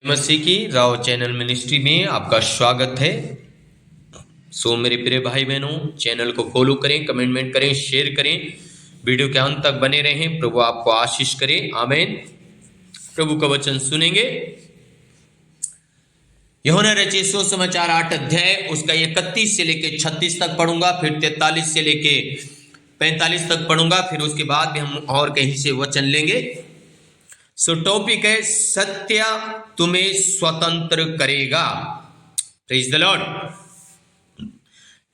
मसीह की Rao channel ministry में आपका स्वागत है। मेरे प्रिय भाई बहनों, चैनल को फॉलो करें, कमेंट करें, शेयर करें, वीडियो के अंत तक बने रहें। प्रभु आपको आशीष करे, आमीन। प्रभु का वचन सुनेंगे। यूहन्ना रचित सुसमाचार 8 अध्याय उसका 31 से लेके 36 तक पढ़ूंगा, फिर 43 से लेके 45 तक पढ़ूंगा, फिर उसके बाद भी हम और कहीं से वचन लेंगे। टॉपिक है सत्य तुम्हें स्वतंत्र करेगा। Praise the Lord.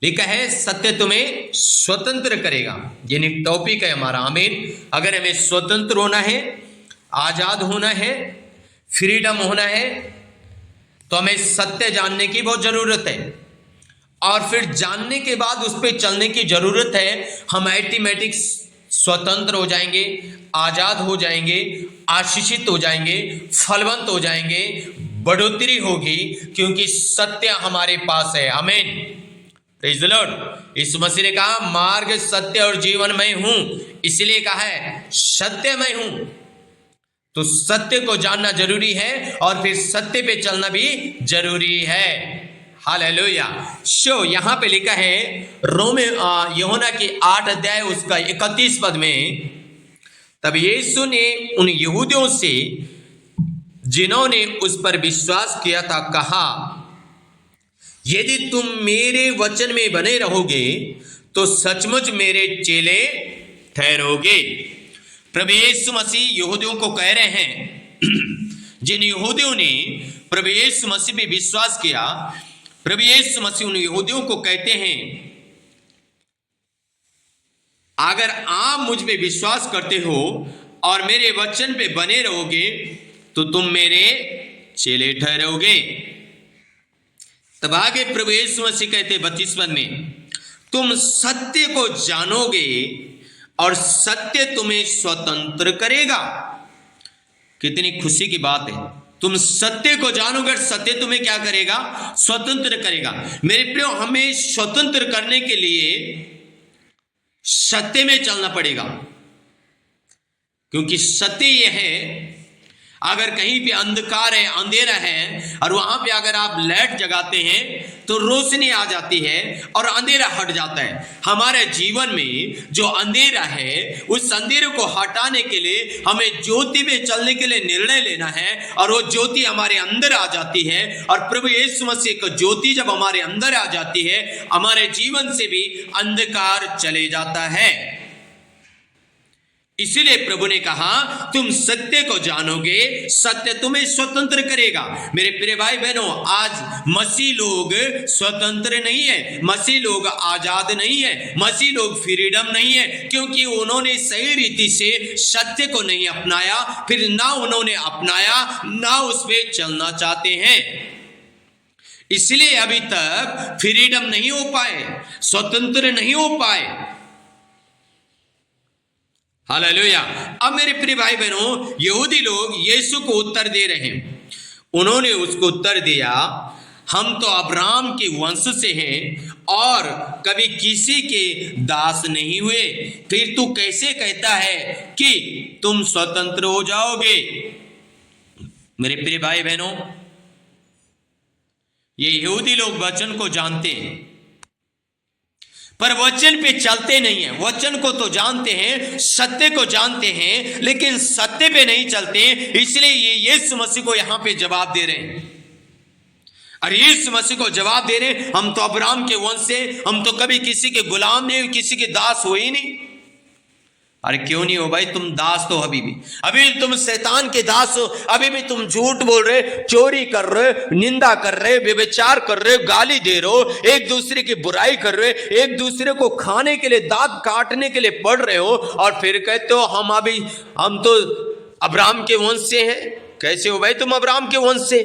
लिखा है सत्य तुम्हें स्वतंत्र करेगा, यानी टॉपिक है हमारा, आमीन। अगर हमें स्वतंत्र होना है, आजाद होना है, फ्रीडम होना है, तो हमें सत्य जानने की बहुत जरूरत है, और फिर जानने के बाद उस पर चलने की जरूरत है। हम ऑटोमेटिक स्वतंत्र हो जाएंगे, आजाद हो जाएंगे, आशीषित हो जाएंगे, फलवंत हो जाएंगे, बढ़ोतरी होगी, क्योंकि सत्य हमारे पास है, आमीन। Praise the lord. यीशु मसीह ने कहा मार्ग, सत्य और जीवन मैं हूं, इसलिए कहा है सत्य मैं हूं। तो सत्य को जानना जरूरी है और फिर सत्य पे चलना भी जरूरी है। हालेलुया। यहां पे लिखा है यूहन्ना की 8 अध्याय उसका 31 पद में, तब यीशु ने उन यहूदियों से जिन्होंने उस पर विश्वास किया था कहा, यदि तुम मेरे वचन में बने रहोगे तो सचमुच मेरे चेले ठहरोगे। प्रभु यीशु मसीह यहूदियों को कह रहे हैं, जिन यहूदियों ने प्रभु यीशु मसीह पे विश्वास किया, प्रभु यीशु मसीह उन यहूदियों को कहते हैं, अगर आप मुझ पे विश्वास करते हो और मेरे वचन पे बने रहोगे तो तुम मेरे चेले ठहरोगे। तब आगे प्रभु यीशु मसीह कहते 32 पद में, तुम सत्य को जानोगे और सत्य तुम्हें स्वतंत्र करेगा। कितनी खुशी की बात है। तुम सत्य को जानोगे, सत्य तुम्हें क्या करेगा? स्वतंत्र करेगा। मेरे प्रियो, हमें स्वतंत्र करने के लिए सत्य में चलना पड़ेगा, क्योंकि सत्य यह है, अगर कहीं पे अंधकार है, अंधेरा है, और वहां पे अगर आप लाइट जगाते हैं तो रोशनी आ जाती है और अंधेरा हट जाता है। हमारे जीवन में जो अंधेरा है, उस अंधेरे को हटाने के लिए हमें ज्योति में चलने के लिए निर्णय लेना है, और वो ज्योति हमारे अंदर आ जाती है। और प्रभु यीशु मसीह की ज्योति जब हमारे अंदर आ जाती है, हमारे जीवन से भी अंधकार चले जाता है। इसीलिए प्रभु ने कहा तुम सत्य को जानोगे, सत्य तुम्हें स्वतंत्र करेगा। मेरे प्रिय भाई बहनों, आज मसीह लोग स्वतंत्र नहीं है, मसीह लोग आजाद नहीं है, मसीह लोग फ्रीडम नहीं है, क्योंकि उन्होंने सही रीति से सत्य को नहीं अपनाया, फिर ना उन्होंने अपनाया, ना उस पर चलना चाहते हैं। इसलिए अभी तक फ्रीडम नहीं हो पाए, स्वतंत्र नहीं हो पाए। हालेलुया। अब मेरे प्रिय भाई बहनों, यहूदी लोग यीशु को उत्तर दे रहे हैं। उन्होंने उसको उत्तर दिया, हम तो अब्राहम के वंश से हैं और कभी किसी के दास नहीं हुए, फिर तू कैसे कहता है कि तुम स्वतंत्र हो जाओगे? मेरे प्रिय भाई बहनों, ये यहूदी लोग वचन को जानते हैं पर वचन पे चलते नहीं है। वचन को तो जानते हैं, सत्य को जानते हैं, लेकिन सत्य पे नहीं चलते। इसलिए ये यीशु मसीह को यहां पे जवाब दे रहे हैं। और यीशु मसीह को जवाब दे रहे हैं, हम तो अब्राहम के वंश से, हम तो कभी किसी के गुलाम नहीं, किसी के दास हुए ही नहीं। अरे क्यों नहीं हो भाई? तुम दास तो अभी भी तुम शैतान के दास हो। अभी भी तुम झूठ बोल रहे, चोरी कर रहे, निंदा कर रहे, व्यभिचार कर रहे, गाली दे रहे हो, एक दूसरे की बुराई कर रहे, एक दूसरे को खाने के लिए, दांत काटने के लिए पढ़ रहे हो, और फिर कहते हो हम तो अब्राहम के वंश से हैं। कैसे हो भाई तुम अब्राहम के वंश से?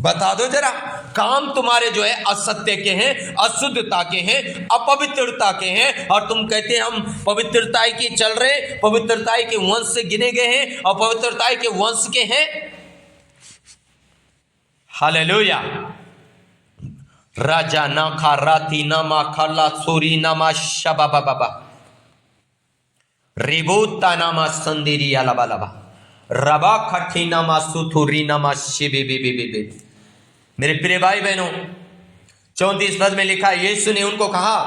बता दो जरा। काम तुम्हारे जो है असत्य के हैं, अशुद्धता के हैं, अपवित्रता के हैं, और तुम कहते हैं हम पवित्रता की चल रहे, पवित्रता के वंश से गिने गए हैं और पवित्रता के वंश के हैं। हालेलुया। राजा ना खा राती ना मा खाला सोरी ना मा शबा बाबा रेबोता नामा संदेरी अलाबा। रबा खठी नामा सुथुरी नामा शिबे बे बे बे बे। मेरे प्रिय भाई बहनों, 34 पद में लिखा, यीशु ने उनको कहा,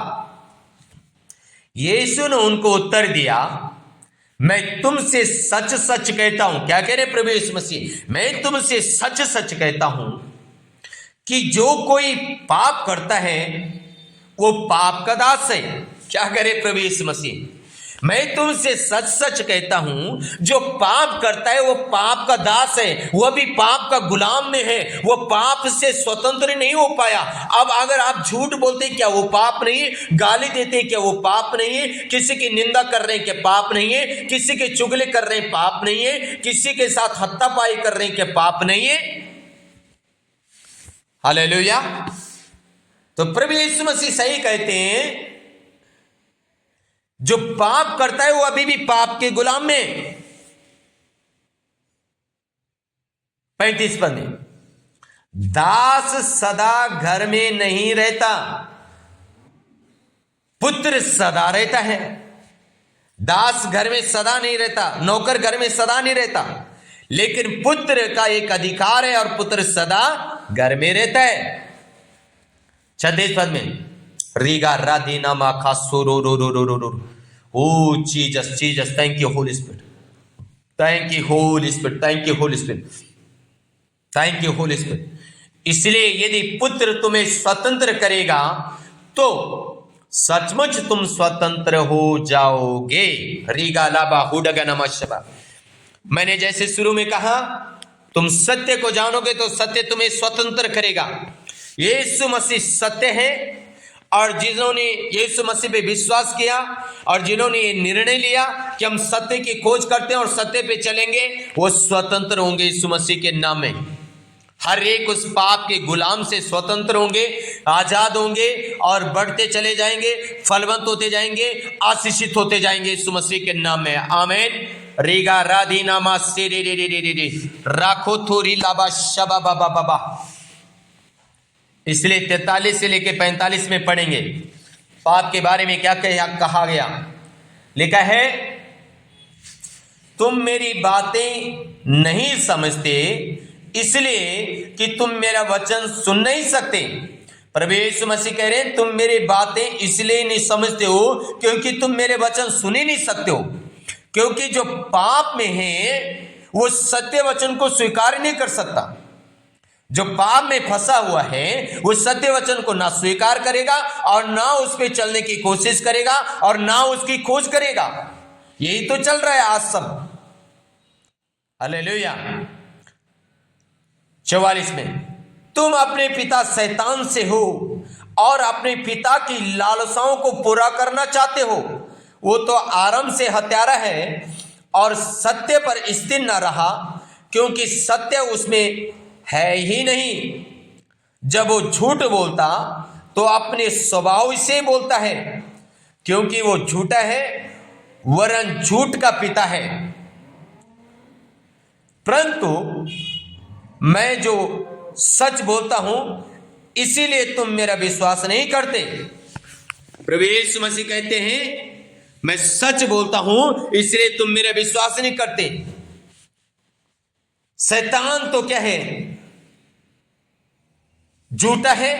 यीशु ने उनको उत्तर दिया, मैं तुमसे सच सच कहता हूं। क्या कह रहे प्रभु यीशु मसीह? मैं तुमसे सच सच कहता हूं कि जो कोई पाप करता है वो पाप का दास है। क्या करे प्रभु यीशु मसीह? मैं तुमसे सच सच कहता हूं, जो पाप करता है वो पाप का दास है, वह भी पाप का गुलाम में है, वो पाप से स्वतंत्र नहीं हो पाया। अब अगर आप झूठ बोलते क्या वो पाप नहीं है? गाली देते क्या वो पाप नहीं है? किसी की निंदा कर रहे हैं क्या पाप नहीं है? किसी के चुगले कर रहे हैं पाप नहीं है? किसी के साथ हत्तापाई कर रहे हैं क्या पाप नहीं है? हालेलुया। तो प्रभु यीशु मसीह सही कहते हैं, जो पाप करता है वो अभी भी पाप के गुलाम में। 35 पद में, दास सदा घर में नहीं रहता, पुत्र सदा रहता है। दास घर में सदा नहीं रहता, नौकर घर में सदा नहीं रहता, लेकिन पुत्र का एक अधिकार है और पुत्र सदा घर में रहता है। 36 पद में, रीगा राधीना माखा सोरो रो रो रो रो रो। Oh Jesus Jesus, thank you holy spirit, thank you holy spirit, thank you holy spirit, thank you holy spirit. इसलिए यदि पुत्र तुम्हें स्वतंत्र करेगा तो सचमुच तुम स्वतंत्र हो जाओगे। रीगा लाबा हुडगा नमः। मैंने जैसे शुरू में कहा, तुम सत्य को जानोगे तो सत्य तुम्हें स्वतंत्र करेगा। यीशु मसीह सत्य है, और जिन्होंने यीशु मसीह पे विश्वास किया और जिन्होंने ये निर्णय लिया कि हम सत्य की खोज करते हैं और सत्य पे चलेंगे, वो स्वतंत्र होंगे यीशु मसीह के नाम में। हर एक उस पाप के गुलाम से स्वतंत्र होंगे, आजाद होंगे और बढ़ते चले जाएंगे, फलवंत होते जाएंगे, आशीषित होते जाएंगे यीशु मसीह के नाम में। आमीन। रीगा राधी नामा से रे रे रे रे रे राखो थोरी लाबा शबा बाबा बाबा। इसलिए 43 से लेकर 45 में पढ़ेंगे पाप के बारे में क्या कहा गया। लिखा है, तुम मेरी बातें नहीं समझते इसलिए कि तुम मेरा वचन सुन नहीं सकते। प्रभु यीशु मसीह कह रहे हैं, तुम मेरी बातें इसलिए नहीं समझते हो क्योंकि तुम मेरे वचन सुन ही नहीं सकते हो। क्योंकि जो पाप में है वो सत्य वचन को स्वीकार नहीं कर सकता। जो पाप में फंसा हुआ है वो सत्य वचन को ना स्वीकार करेगा और ना उस पर चलने की कोशिश करेगा और ना उसकी खोज करेगा। यही तो चल रहा है आज सब। हालेलुया। 44 में, तुम अपने पिता शैतान से हो और अपने पिता की लालसाओं को पूरा करना चाहते हो। वो तो आरंभ से हत्यारा है और सत्य पर स्थिर न रहा, क्योंकि सत्य उसमें है ही नहीं। जब वो झूठ बोलता तो अपने स्वभाव से बोलता है, क्योंकि वो झूठा है वरन झूठ का पिता है। परंतु मैं जो सच बोलता हूं इसीलिए तुम मेरा विश्वास नहीं करते। प्रभु यीशु मसीह कहते हैं, मैं सच बोलता हूं इसलिए तुम मेरा विश्वास नहीं करते। शैतान तो क्या है? झूठा है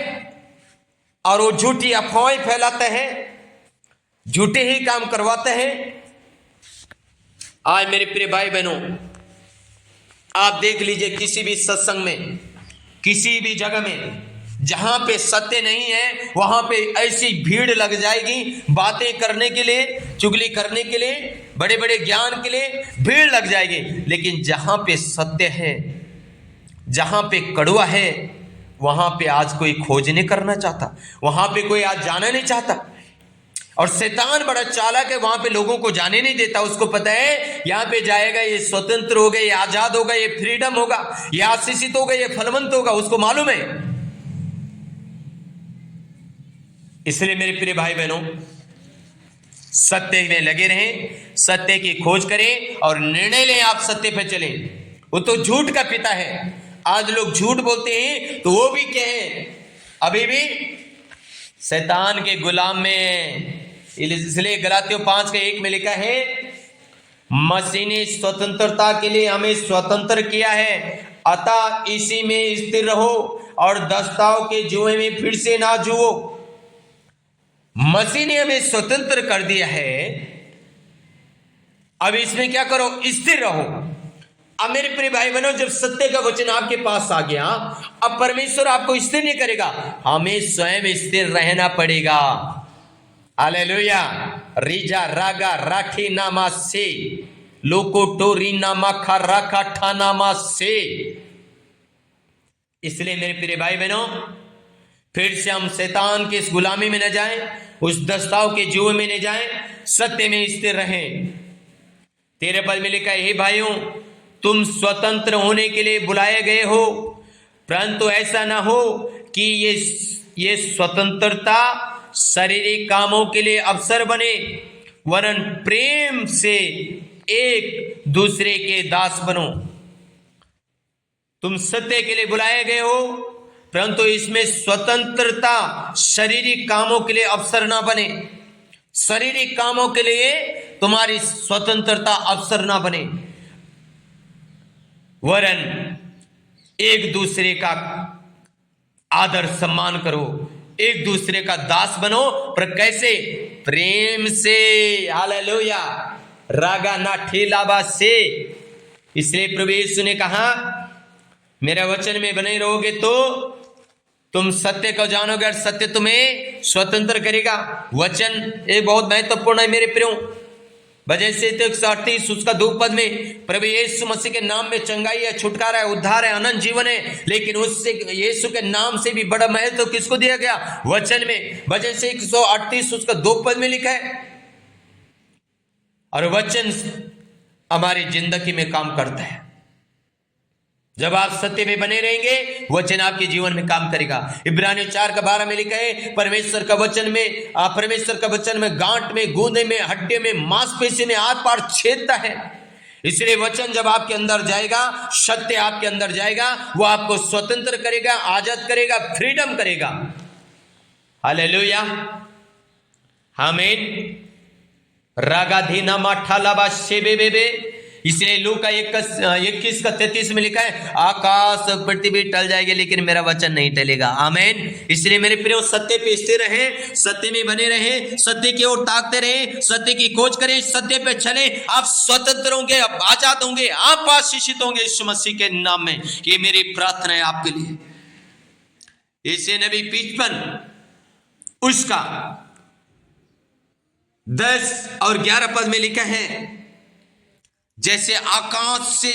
और वो झूठी अफवाहें फैलाता है, झूठे ही काम करवाता है। आज मेरे प्रिय भाई बहनों, आप देख लीजिए किसी भी सत्संग में, किसी भी जगह में जहां पे सत्य नहीं है वहां पे ऐसी भीड़ लग जाएगी बातें करने के लिए, चुगली करने के लिए, बड़े बड़े ज्ञान के लिए भीड़ लग जाएगी। लेकिन जहां पे सत्य है, जहां पे कड़वा है, वहां पे आज कोई खोज नहीं करना चाहता, वहां पे कोई आज जाना नहीं चाहता। और शैतान बड़ा चालाक है, वहां पे लोगों को जाने नहीं देता। उसको पता है यहाँ पे जाएगा ये स्वतंत्र होगा, ये आजाद होगा, ये फ्रीडम होगा, ये आशीषित होगा, ये फलवंत होगा, उसको मालूम है। इसलिए मेरे प्रिय भाई बहनों, सत्य में लगे रहें, सत्य की खोज करें और निर्णय लें, आप सत्य पे चलें। वो तो झूठ का पिता है। आज लोग झूठ बोलते हैं तो वो भी क्या है? अभी भी शैतान के गुलाम में। इसलिए गलातियों 5:1 में लिखा है, मसीह ने स्वतंत्रता के लिए हमें स्वतंत्र किया है, अतः इसी में स्थिर रहो और दस्ताव के जुए में फिर से ना जुओ। मसीह ने हमें स्वतंत्र कर दिया है, अब इसमें क्या करो, स्थिर रहो। अब मेरे प्रिय भाई बहनों, जब सत्य का वचन आपके पास आ गया, अब परमेश्वर आपको स्थिर नहीं करेगा, हमें स्वयं स्थिर रहना पड़ेगा। हालेलुया। रिजा रागा राठी नामा से लोको टोरी नामा खा राखा ठा नामा से। इसलिए मेरे प्रिय भाई बहनों, फिर से हम शैतान की इस गुलामी में न जाएं, उस दस्ताव के जुए में न जाएं, सत्य में स्थिर रहें। 13 पद में लिखा है, हे भाइयों, तुम स्वतंत्र होने के लिए बुलाए गए हो, परंतु ऐसा ना हो कि ये स्वतंत्रता शारीरिक कामों के लिए अवसर बने, वरन प्रेम से एक दूसरे के दास बनो। तुम सत्य के लिए बुलाए गए हो, परंतु इसमें स्वतंत्रता शारीरिक कामों के लिए अवसर ना बने। शारीरिक कामों के लिए तुम्हारी स्वतंत्रता अवसर ना बने, वरन एक दूसरे का आदर सम्मान करो, एक दूसरे का दास बनो। पर कैसे? प्रेम से। हालेलुया। रागा ना ठेलाबा से। इसलिए प्रभु यीशु ने कहा, मेरे वचन में बने रहोगे तो तुम सत्य को जानोगे और सत्य तुम्हें स्वतंत्र करेगा। वचन एक बहुत महत्वपूर्ण है मेरे प्रियो। वजह से तो 138 उसका 2 पद में प्रभु यीशु मसीह के नाम में चंगाई है, छुटकारा है, उद्धार है, अनंत जीवन है। लेकिन उससे यीशु के नाम से भी बड़ा महत्व किसको दिया गया? वचन में। वजह से 138 उसका 2 पद में लिखा है, और वचन हमारी जिंदगी में काम करता है। जब आप सत्य में बने रहेंगे, वचन आपके जीवन में काम करेगा। इब्रानियों 4:12 में लिखा है, परमेश्वर का वचन में गांठ में, गूंदे में, हड्डी में, मांसपेशी में आर पार छेदता है। इसलिए वचन जब आपके अंदर जाएगा, सत्य आपके अंदर जाएगा, वो आपको स्वतंत्र करेगा, आजाद करेगा, फ्रीडम करेगा। हालेलुया। आमीन। रागाधीना माठालाबा शेबे बेबे। इसलिए लूका 21:33 में लिखा है, आकाश पृथ्वी टल जाएगी लेकिन मेरा वचन नहीं टलेगा। आमीन। इसलिए मेरे प्रियो, सत्य पे स्थिर रहें, सत्य में बने रहें, सत्य की ओर ताकते रहें, सत्य की खोज करें, सत्य पे चलें। आप स्वतंत्र होंगे, आप आजाद होंगे, आप आशीषित होंगे यीशु मसीह के नाम में। ये मेरी प्रार्थना है आपके लिए। इसे नबी 55 उसका 10 और 11 पद में लिखा है, जैसे आकाश से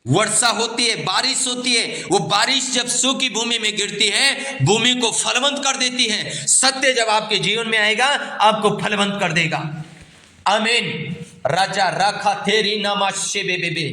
वर्षा होती है, बारिश होती है, वो बारिश जब सूखी भूमि में गिरती है, भूमि को फलवंत कर देती है। सत्य जब आपके जीवन में आएगा, आपको फलवंत कर देगा। आमीन। राजा राखा थेरी नामा शेबे बेबे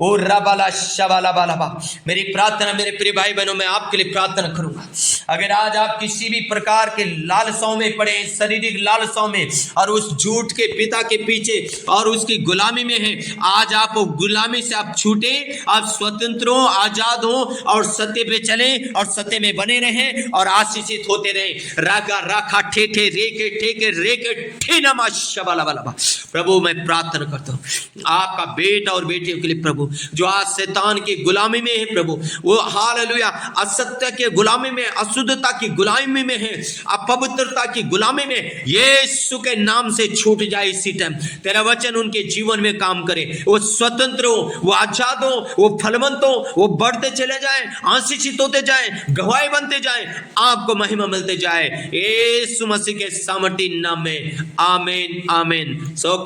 ओ रबाला शबाला बालाबा। मेरी प्रार्थना मेरे प्रिय भाई बहनों, मैं आपके लिए प्रार्थना करूंगा। अगर आज आप किसी भी प्रकार के लालसाओं में पड़े, शारीरिक लालसाओं में, और उस झूठ के पिता के पीछे और उसकी गुलामी में हैं, आज आप गुलामी से आप छूटे, आप स्वतंत्र हो, आजाद हो, और सत्य पे चले और सत्य में बने रहें और आशीषित होते रहें। रागा राखा ठे ठे रेके ठेके रेके ठे नमा शबाला बालाबा। प्रभु मैं प्रार्थना करता हूँ आपका बेटा और बेटियों के लिए, प्रभु जो आज शैतान की गुलामी में है, प्रभु वो हालेलुया असत्य के गुलामी में, अशुद्धता की गुलामी में है, अपवित्रता की गुलामी में, यीशु के नाम से छूट जाए इसी टाइम। तेरा वचन उनके जीवन में काम करे, वो स्वतंत्र हो, वो आजाद हो, वो फलवंत हो, वो बढ़ते चले जाए, आशीषित होते जाए, गवाही बनते जाए, आपको महिमा मिलते जाए यीशु मसीह के सामर्थी नाम में। आमीन आमीन। सो